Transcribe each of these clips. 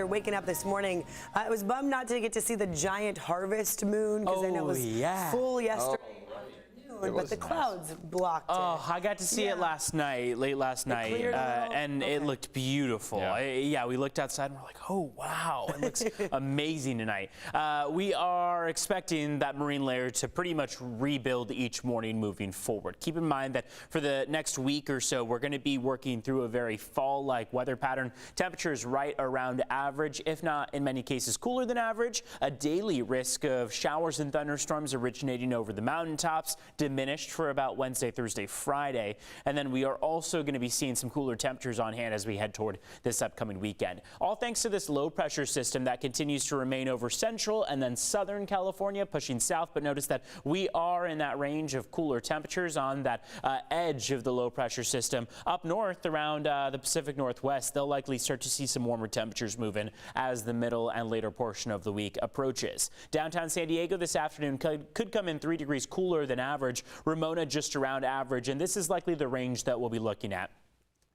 Waking up this morning, I was bummed not to get to see the giant harvest moon because I know it was full yesterday. But the clouds blocked it. Oh, I got to see it last night, late last night, and it looked beautiful. Yeah. We looked outside and we're like, oh, wow, it looks amazing tonight. We are expecting that marine layer to pretty much rebuild each morning moving forward. Keep in mind that for the next week or so, we're going to be working through a very fall-like weather pattern. Temperatures right around average, if not in many cases cooler than average. A daily risk of showers and thunderstorms originating over the mountaintops diminished for about Wednesday, Thursday, Friday. And then we are also going to be seeing some cooler temperatures on hand as we head toward this upcoming weekend. All thanks to this low pressure system that continues to remain over central and then southern California, pushing south. But notice that we are in that range of cooler temperatures on that edge of the low pressure system. Up north around the Pacific Northwest, they'll likely start to see some warmer temperatures move in as the middle and later portion of the week approaches. Downtown San Diego this afternoon could come in 3 degrees cooler than average. Ramona just around average, and this is likely the range that we'll be looking at,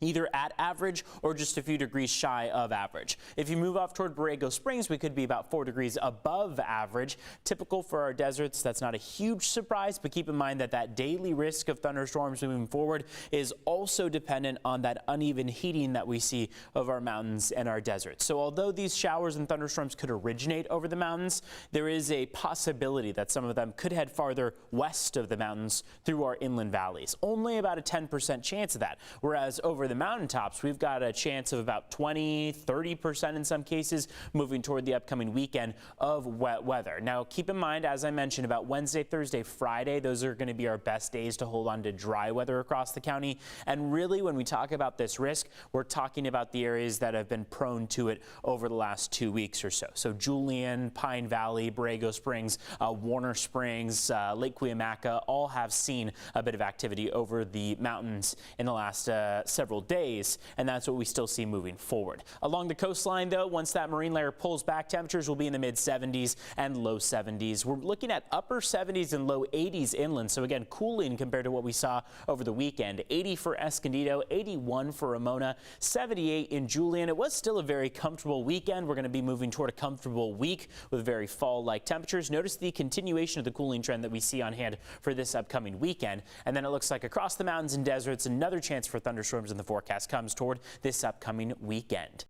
either at average or just a few degrees shy of average. If you move off toward Borrego Springs, we could be about 4 degrees above average. Typical for our deserts, that's not a huge surprise, but keep in mind that that daily risk of thunderstorms moving forward is also dependent on that uneven heating that we see of our mountains and our deserts. So although these showers and thunderstorms could originate over the mountains, there is a possibility that some of them could head farther west of the mountains through our inland valleys. Only about a 10% chance of that, whereas over the mountaintops, we've got a chance of about 20–30% in some cases moving toward the upcoming weekend of wet weather. Now, keep in mind, as I mentioned, about Wednesday, Thursday, Friday, those are going to be our best days to hold on to dry weather across the county. And really, when we talk about this risk, we're talking about the areas that have been prone to it over the last 2 weeks or so. So Julian, Pine Valley, Borrego Springs, Warner Springs, Lake Cuyamaca all have seen a bit of activity over the mountains in the last several days, and that's what we still see moving forward. Along the coastline, though, once that marine layer pulls back, temperatures will be in the mid-70s and low 70s. We're looking at upper 70s and low 80s inland, so again, cooling compared to what we saw over the weekend. 80 for Escondido, 81 for Ramona, 78 in Julian. It was still a very comfortable weekend. We're going to be moving toward a comfortable week with very fall-like temperatures. Notice the continuation of the cooling trend that we see on hand for this upcoming weekend. And then it looks like across the mountains and deserts, another chance for thunderstorms in the forecast comes toward this upcoming weekend.